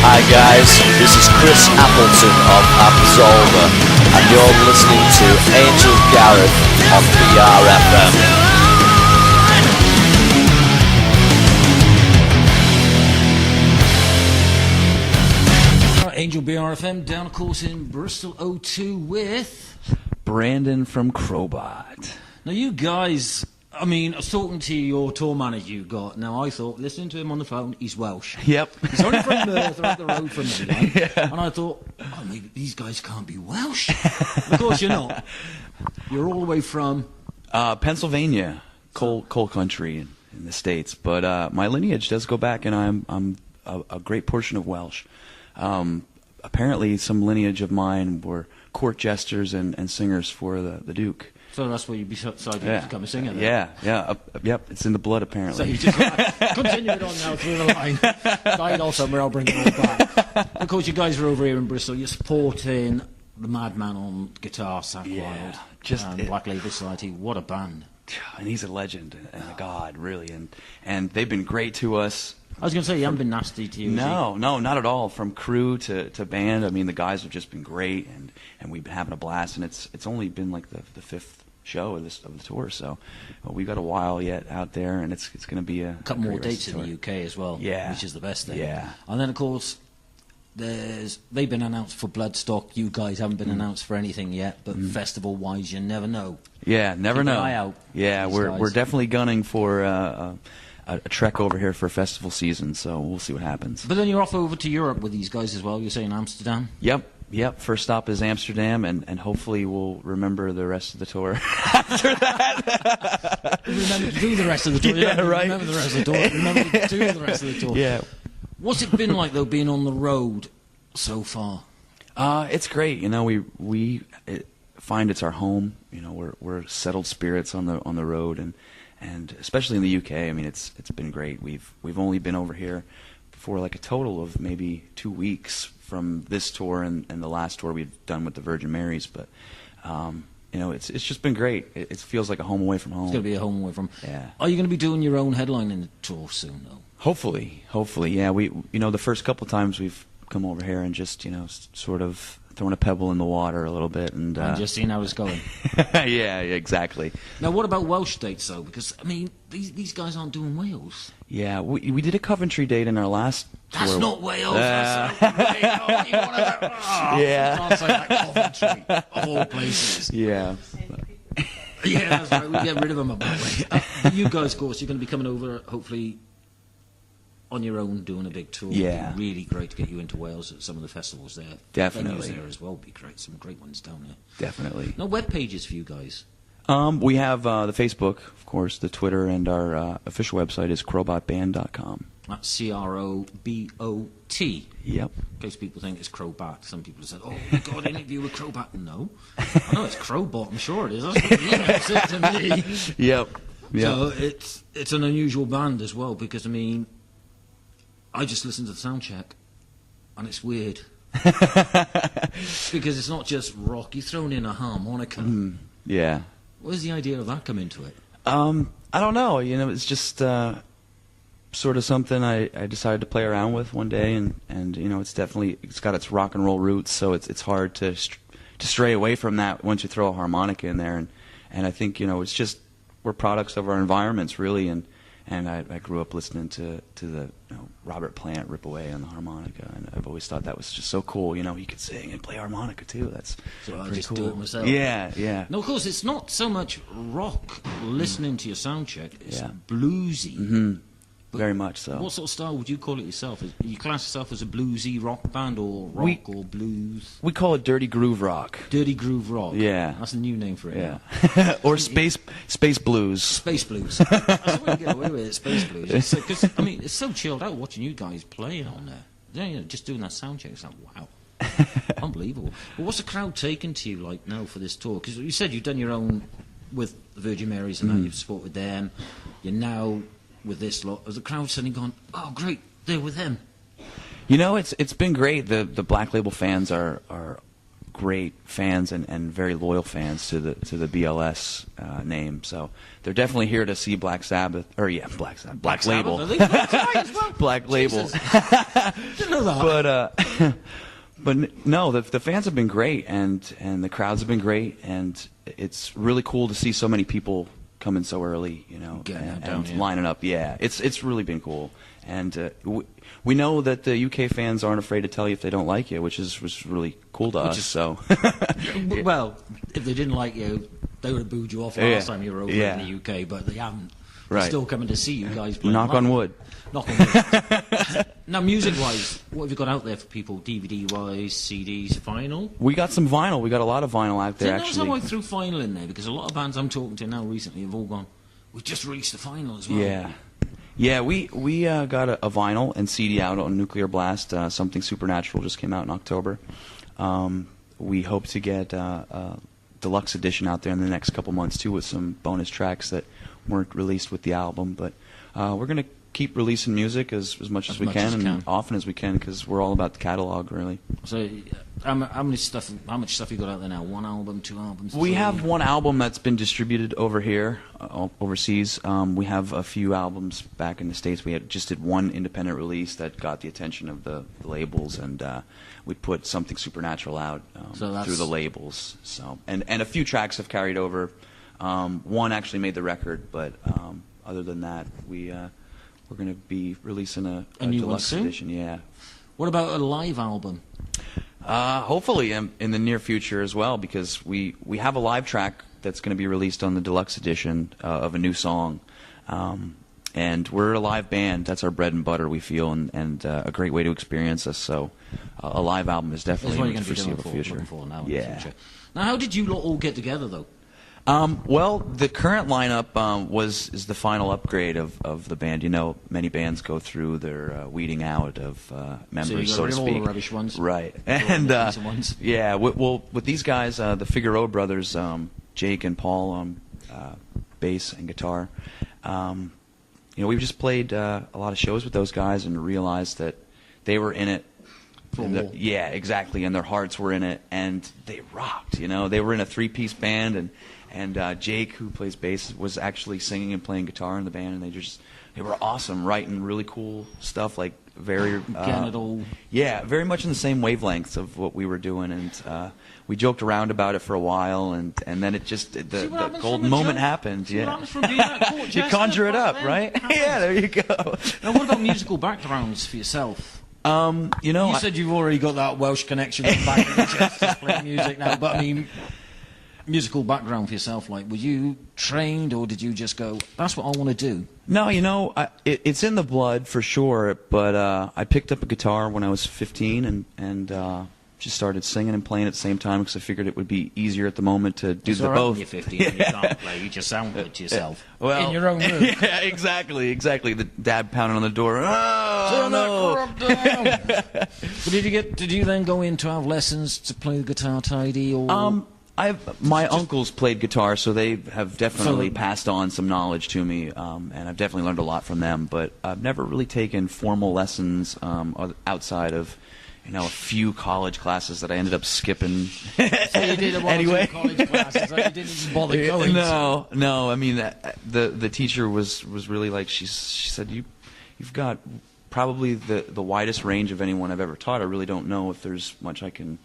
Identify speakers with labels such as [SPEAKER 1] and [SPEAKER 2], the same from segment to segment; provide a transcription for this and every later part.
[SPEAKER 1] Hi guys, this is Chris Appleton of Absolver, and you're listening to Angel Gareth on BRFM.
[SPEAKER 2] Angel BRFM down, of course, in Bristol O2 with
[SPEAKER 3] Brandon from Crobot.
[SPEAKER 2] Now, you guys, I mean, I was talking to your tour manager you got. Now, I thought, listening to him on the phone, he's Welsh.
[SPEAKER 3] Yep.
[SPEAKER 2] He's only from Merthyr, up the road from me. Like.
[SPEAKER 3] Yeah.
[SPEAKER 2] And I thought, oh, maybe these guys can't be Welsh. Of course, you're not. You're all the way from
[SPEAKER 3] Pennsylvania, coal country in the States. But my lineage does go back, and I'm a great portion of Welsh. Apparently, some lineage of mine were court jesters and singers for the Duke.
[SPEAKER 2] So that's where you decided to become a singer then?
[SPEAKER 3] Yeah. Yep, it's in the blood, apparently.
[SPEAKER 2] So you just continue it on now through the line. Died all somewhere, I'll bring it all back. Of course, you guys are over here in Bristol. You're supporting the Madman on guitar, Sack Wild, and Black Label Society. What a band.
[SPEAKER 3] And he's a legend and a god, really. And they've been great to us.
[SPEAKER 2] I was going to say, you haven't been nasty to you.
[SPEAKER 3] No, not at all. From crew to band, I mean, the guys have just been great, and we've been having a blast. And it's only been like the fifth show of the tour, so we've got a while yet out there, and it's going to be a
[SPEAKER 2] couple more dates in the UK as well, which is the best thing.
[SPEAKER 3] Yeah.
[SPEAKER 2] And then, of course, they've been announced for Bloodstock. You guys haven't been announced for anything yet, but festival-wise, you never know.
[SPEAKER 3] Yeah, never know.
[SPEAKER 2] Keep an eye out.
[SPEAKER 3] Yeah, we're definitely gunning for a trek over here for festival season, so we'll see what happens.
[SPEAKER 2] But then you're off over to Europe with these guys as well. You're saying Amsterdam?
[SPEAKER 3] Yep. First stop is Amsterdam, and hopefully we'll remember the rest of the tour after that.
[SPEAKER 2] Remember to do the rest of the tour.
[SPEAKER 3] Yeah, right.
[SPEAKER 2] Remember the rest of the tour. Remember to do the rest of the tour.
[SPEAKER 3] Yeah.
[SPEAKER 2] What's it been like, though, being on the road so far?
[SPEAKER 3] It's great. You know, we find it's our home. You know, we're settled spirits on the road, and especially in the UK. I mean, it's been great. We've only been over here for like a total of maybe 2 weeks from this tour and the last tour we've done with the Virgin Marys, but you know, it's just been great. It feels like a home away from home.
[SPEAKER 2] It's going to be a home away from.
[SPEAKER 3] Yeah.
[SPEAKER 2] Are you going to be doing your own headlining tour soon, though?
[SPEAKER 3] Hopefully, yeah. The first couple times we've come over here and just sort of throwing a pebble in the water a little bit and
[SPEAKER 2] just seeing how it's going.
[SPEAKER 3] Yeah, exactly.
[SPEAKER 2] Now, what about Welsh dates, though? Because I mean, these guys aren't doing Wales.
[SPEAKER 3] Yeah, we did a Coventry date in our last tour.
[SPEAKER 2] That's not Wales. That's not Wales. You want to,
[SPEAKER 3] yeah.
[SPEAKER 2] You can't say that, Coventry, of all places.
[SPEAKER 3] Yeah.
[SPEAKER 2] Yeah, that's right. We get rid of them about way. You guys, of course, you're going to be coming over, hopefully, on your own, doing a big tour.
[SPEAKER 3] Yeah.
[SPEAKER 2] It'd be really great to get you into Wales at some of the festivals there.
[SPEAKER 3] Definitely.
[SPEAKER 2] Venues there as well would be great. Some great ones down there.
[SPEAKER 3] Definitely.
[SPEAKER 2] No web pages for you guys.
[SPEAKER 3] We have the Facebook, of course, the Twitter, and our official website is crobotband.com.
[SPEAKER 2] That's CROBOT.
[SPEAKER 3] Yep.
[SPEAKER 2] In case people think it's Crobot. Some people have said, oh, we got an interview with Crobot. No. I know it's Crobot, I'm sure it is. That's what the email said to me.
[SPEAKER 3] Yep.
[SPEAKER 2] So it's an unusual band as well, because, I mean, I just listened to the sound check, and it's weird. Because it's not just rock. You're throwing in a harmonica.
[SPEAKER 3] Yeah.
[SPEAKER 2] Where's the idea of that come into it?
[SPEAKER 3] I don't know. It's just sort of something I decided to play around with one day, and it's got its rock and roll roots, so it's hard to stray away from that once you throw a harmonica in there, and I think it's just we're products of our environments really, and I grew up listening to the Robert Plant rip away on the harmonica, and I've always thought that was just so cool. He could sing and play harmonica too. That's
[SPEAKER 2] so I
[SPEAKER 3] pretty
[SPEAKER 2] just
[SPEAKER 3] cool.
[SPEAKER 2] do it myself.
[SPEAKER 3] Yeah.
[SPEAKER 2] No, of course it's not so much rock. Listening to your sound check, it's bluesy.
[SPEAKER 3] Mm-hmm. Very much so.
[SPEAKER 2] What sort of style would you call it yourself? Do you class yourself as a bluesy rock band, or rock or blues?
[SPEAKER 3] We call it dirty groove rock.
[SPEAKER 2] Dirty groove rock.
[SPEAKER 3] Yeah.
[SPEAKER 2] That's a new name for it.
[SPEAKER 3] Yeah. Or space blues.
[SPEAKER 2] Space blues. That's the way to get away with it, space blues. Because I mean, it's so chilled out watching you guys playing on there. Just doing that sound check. It's like, wow. Unbelievable. Well, what's the crowd taking to you like now for this tour? Because you said you've done your own with the Virgin Marys and now you've supported them. You're now with this lot. Has the crowd suddenly gone, oh great, they're with them?
[SPEAKER 3] It's been great. The Black Label fans are great fans and very loyal fans to the B.L.S. Name. So they're definitely here to see Black Sabbath, or Black Sabbath, Black Label, Black Label.
[SPEAKER 2] Didn't know that.
[SPEAKER 3] But no, the fans have been great, and the crowds have been great, and it's really cool to see so many people coming so early, and lining up. Yeah, it's really been cool, and we know that the UK fans aren't afraid to tell you if they don't like you, which was really cool to us. So,
[SPEAKER 2] well, if they didn't like you, they would have booed you off last time you were over in the UK, but they haven't. They're still coming to see you guys play.
[SPEAKER 3] Knock on wood.
[SPEAKER 2] Knock on wood. Now, music-wise, what have you got out there for people? DVD-wise, CDs, vinyl?
[SPEAKER 3] We got some vinyl. We got a lot of vinyl out there, actually.
[SPEAKER 2] How I threw vinyl in there, because a lot of bands I'm talking to now recently have all gone, we've just released the vinyl as well.
[SPEAKER 3] Yeah, we got a vinyl and CD out on Nuclear Blast. Something Supernatural just came out in October. We hope to get a deluxe edition out there in the next couple months, too, with some bonus tracks that weren't released with the album. But we're going to keep releasing music as much as we can and often as we can, because we're all about the catalog, really.
[SPEAKER 2] So how much stuff you got out there now? 1 album, 2 albums?
[SPEAKER 3] We have 1 album that's been distributed over here, overseas. We have a few albums back in the States. We just did 1 independent release that got the attention of the labels, and we put Something Supernatural out through the labels. So and a few tracks have carried over. 1 actually made the record, but other than that, we're going to be releasing a
[SPEAKER 2] new
[SPEAKER 3] deluxe
[SPEAKER 2] one soon?
[SPEAKER 3] edition. Yeah.
[SPEAKER 2] What about a live album?
[SPEAKER 3] Hopefully in the near future as well, because we have a live track that's going to be released on the deluxe edition of a new song. And we're a live band. That's our bread and butter, we feel, and a great way to experience us. So a live album is definitely in the foreseeable future.
[SPEAKER 2] Now, how did you all get together, though?
[SPEAKER 3] Well, the current lineup is the final upgrade of the band. Many bands go through their weeding out of members, so to speak.
[SPEAKER 2] All the rubbish ones,
[SPEAKER 3] right? And with these guys, the Figueroa brothers, Jake and Paul on bass and guitar. We've just played a lot of shows with those guys and realized that they were in it. Yeah, exactly, and their hearts were in it, and they rocked. They were in a 3-piece band, and Jake, who plays bass, was actually singing and playing guitar in the band, and they were awesome, writing really cool stuff, like very very much in the same wavelengths of what we were doing, and we joked around about it for a while, and then it just the golden moment happened. You conjure it up, right? Yeah, there you go.
[SPEAKER 2] Now, what about musical backgrounds for yourself? You said you've already got that Welsh connection with back in the chest to play music now, but I mean, musical background for yourself, like, were you trained, or did you just go, that's what I want to do?
[SPEAKER 3] No, it's in the blood for sure, but I picked up a guitar when I was 15 and just started singing and playing at the same time, because I figured it would be easier at the moment to do the both.
[SPEAKER 2] When you're 15 and you can't play, you just sound good to yourself.
[SPEAKER 3] Well,
[SPEAKER 2] in your own room.
[SPEAKER 3] Yeah, exactly. The dad pounding on the door. Oh,
[SPEAKER 2] turn that crap down. But did you then go in to have lessons to play the guitar tidy, or?
[SPEAKER 3] My uncles played guitar, so they have definitely passed on some knowledge to me, and I've definitely learned a lot from them. But I've never really taken formal lessons outside of a few college classes that I ended up skipping.
[SPEAKER 2] So you did anyway. College classes, you didn't even bother going.
[SPEAKER 3] No. I mean, the teacher was really like, she said, you've got probably the widest range of anyone I've ever taught. I really don't know if there's much I can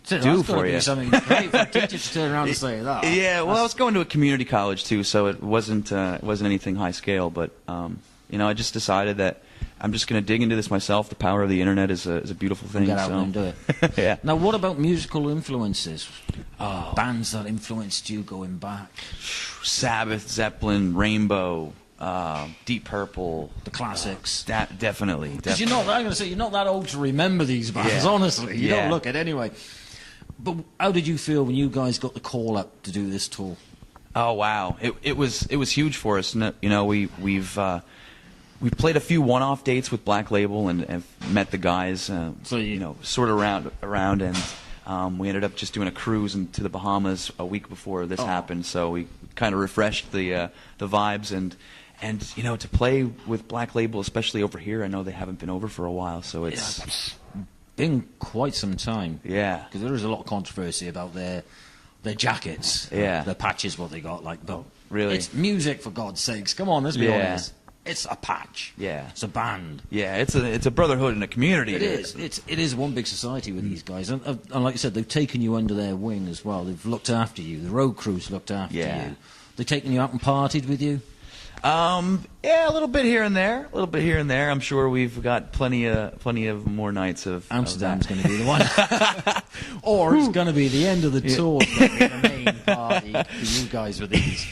[SPEAKER 3] do for you.
[SPEAKER 2] Something great for a teacher to turn around and say that.
[SPEAKER 3] Yeah, well, I was going to a community college too, so it wasn't anything high scale. But I just decided that I'm just going to dig into this myself. The power of the internet is a beautiful thing.
[SPEAKER 2] Get out and do it.
[SPEAKER 3] Yeah.
[SPEAKER 2] Now, what about musical influences? Bands that influenced you going back?
[SPEAKER 3] Sabbath, Zeppelin, Rainbow, Deep Purple,
[SPEAKER 2] the classics.
[SPEAKER 3] Definitely.
[SPEAKER 2] Because you're not that old to remember these bands.
[SPEAKER 3] Yeah.
[SPEAKER 2] Honestly, you don't look it anyway. But how did you feel when you guys got the call up to do this tour?
[SPEAKER 3] Oh wow, it was huge for us. We've played a few one-off dates with Black Label and have met the guys. Sort of around, and we ended up just doing a cruise to the Bahamas a week before this happened. So we kind of refreshed the vibes and to play with Black Label, especially over here. I know they haven't been over for a while, so it's
[SPEAKER 2] been quite some time.
[SPEAKER 3] Yeah.
[SPEAKER 2] Because there is a lot of controversy about their jackets.
[SPEAKER 3] Yeah.
[SPEAKER 2] The patches, what they got. Like, but
[SPEAKER 3] really?
[SPEAKER 2] It's music, for God's sakes. Come on, let's be honest. It's a patch.
[SPEAKER 3] Yeah.
[SPEAKER 2] It's a band.
[SPEAKER 3] Yeah, it's a brotherhood and a community.
[SPEAKER 2] It is. It is one big society with these guys. And like you said, they've taken you under their wing as well. They've looked after you. The road crew's looked after you. They've taken you out and partied with you?
[SPEAKER 3] Yeah, a little bit here and there. A little bit here and there. I'm sure we've got plenty of more nights of
[SPEAKER 2] Amsterdam's going to be the one. Or it's going to be the end of the tour. It's going to be the main party for you guys with these.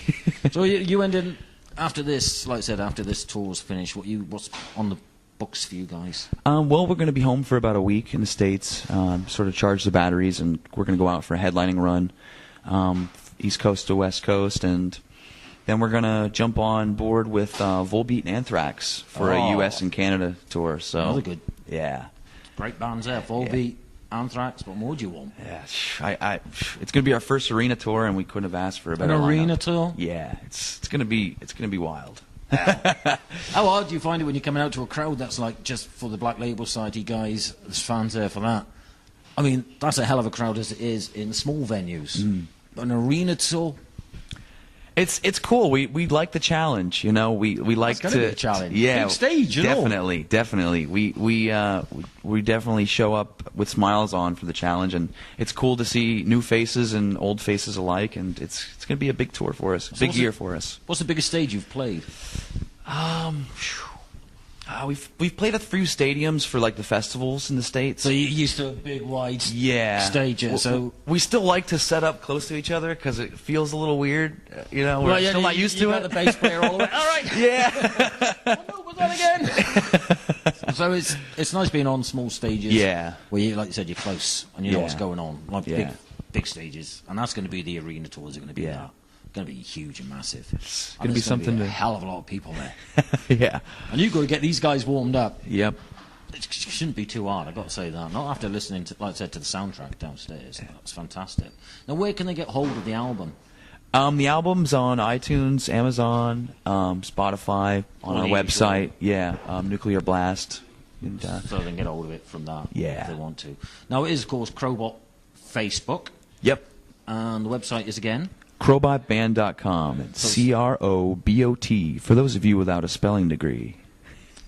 [SPEAKER 2] So you ended... After this, like I said, after this tour's finished, what's on the books for you guys?
[SPEAKER 3] Well, we're going to be home for about a week in the States, sort of charge the batteries, and we're going to go out for a headlining run, East Coast to West Coast, and then we're going to jump on board with Volbeat and Anthrax for a U.S. and Canada tour. So
[SPEAKER 2] another good.
[SPEAKER 3] Yeah.
[SPEAKER 2] Great bands there. Volbeat, Anthrax, what more do you want?
[SPEAKER 3] Yeah, it's going to be our first arena tour, and we couldn't have asked for a better
[SPEAKER 2] An arena
[SPEAKER 3] lineup.
[SPEAKER 2] tour?
[SPEAKER 3] Yeah, it's going to be wild.
[SPEAKER 2] How hard do you find it when you're coming out to a crowd that's like just for the Black Label Society guys? There's fans there for that. I mean, that's a hell of a crowd as it is in small venues. But an arena tour.
[SPEAKER 3] It's cool. We like the challenge, you know. We like
[SPEAKER 2] to
[SPEAKER 3] be
[SPEAKER 2] a challenge.
[SPEAKER 3] Yeah,
[SPEAKER 2] big stage, you know.
[SPEAKER 3] Definitely. We definitely show up with smiles on for the challenge, and it's cool to see new faces and old faces alike. And it's going to be a big tour for us, big year for us.
[SPEAKER 2] What's the biggest stage you've played?
[SPEAKER 3] We've played a few stadiums for like the festivals in the States.
[SPEAKER 2] So you're used to a big wide
[SPEAKER 3] stages.
[SPEAKER 2] So
[SPEAKER 3] we still like to set up close to each other because it feels a little weird. You know, we're still not used to it.
[SPEAKER 2] The bass player all the way. All right.
[SPEAKER 3] Yeah.
[SPEAKER 2] No, was that again? So it's nice being on small stages.
[SPEAKER 3] Yeah.
[SPEAKER 2] Where you, like you said, you're close and you know what's going on. Like big stages, and that's going to be the arena tours. Are going to be that. Going to be huge and massive.
[SPEAKER 3] It's going to be something.
[SPEAKER 2] A hell of a lot of people there.
[SPEAKER 3] Yeah.
[SPEAKER 2] And you've got to get these guys warmed up.
[SPEAKER 3] Yep.
[SPEAKER 2] It shouldn't be too hard. I've got to say that. Not after listening to, like I said, to the soundtrack downstairs. That's fantastic. Now, where can they get hold of the album?
[SPEAKER 3] The album's on iTunes, Amazon, Spotify, on our website. Yeah. Nuclear Blast. And,
[SPEAKER 2] so they can get hold of it from that.
[SPEAKER 3] Yeah.
[SPEAKER 2] If they want to. Now, it is, of course, Crobot Facebook.
[SPEAKER 3] Yep.
[SPEAKER 2] And the website is again?
[SPEAKER 3] Crobotband.com. It's CROBOT, for those of you without a spelling degree.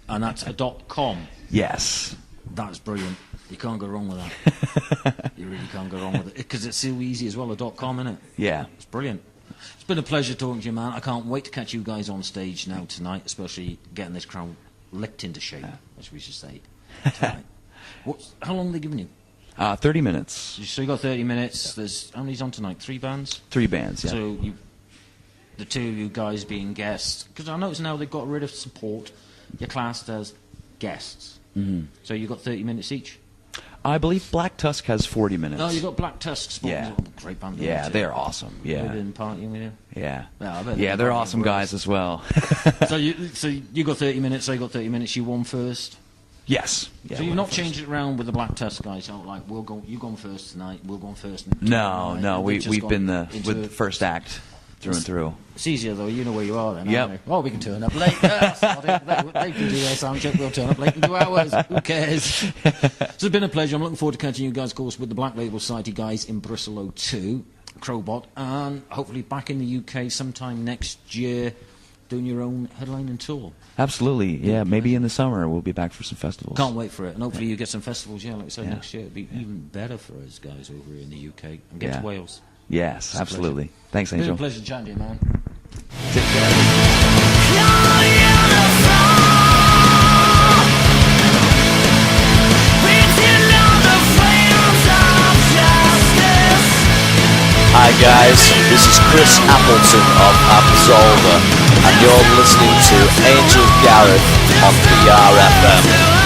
[SPEAKER 2] And that's a .com.
[SPEAKER 3] Yes.
[SPEAKER 2] That's brilliant. You can't go wrong with that. You really can't go wrong with it. Because it's so easy as well, a .com, isn't it?
[SPEAKER 3] Yeah.
[SPEAKER 2] It's brilliant. It's been a pleasure talking to you, man. I can't wait to catch you guys on stage now tonight, especially getting this crowd licked into shape, as we should say, tonight. How long are they giving you?
[SPEAKER 3] 30 minutes.
[SPEAKER 2] So you got 30 minutes. There's how many's on tonight? 3 bands?
[SPEAKER 3] 3 bands, yeah.
[SPEAKER 2] So the 2 of you guys being guests, because I notice now they've got rid of support. Your class does guests. Mm-hmm. So you got 30 minutes each?
[SPEAKER 3] I believe Black Tusk has 40 minutes.
[SPEAKER 2] Oh, you got Black Tusk spot.
[SPEAKER 3] Yeah.
[SPEAKER 2] Oh, great band.
[SPEAKER 3] Yeah, they're awesome. Yeah.
[SPEAKER 2] They've been partying with you?
[SPEAKER 3] Yeah.
[SPEAKER 2] Yeah,
[SPEAKER 3] they're awesome guys as well.
[SPEAKER 2] So you got 30 minutes, so you got 30 minutes, you won first?
[SPEAKER 3] Yes. Yeah,
[SPEAKER 2] so you've not changed it around with the Black Tusk guys? So like, you gone first tonight, we'll go first.
[SPEAKER 3] No, we've been the first act through and through.
[SPEAKER 2] It's easier though, you know where you are then.
[SPEAKER 3] Yep.
[SPEAKER 2] Well, we can turn up late. They can do their sound check, we'll turn up late and do ours. Who cares? So it's been a pleasure. I'm looking forward to catching you guys, of course, with the Black Label Society guys in Bristol 02, Crobot, and hopefully back in the UK sometime next year, doing your own headlining tour.
[SPEAKER 3] Absolutely, yeah. Maybe in the summer we'll be back for some festivals.
[SPEAKER 2] Can't wait for it, and hopefully you get some festivals. Yeah, like I said, next year it'll be even better for us guys over here in the UK and get to Wales.
[SPEAKER 3] Yes, absolutely. Thanks, Angel.
[SPEAKER 2] It's been a pleasure chatting to you, man.
[SPEAKER 3] Take care.
[SPEAKER 1] Hi guys, this is Chris Appleton of Absolver, and you're listening to Angel Gareth on BRFM.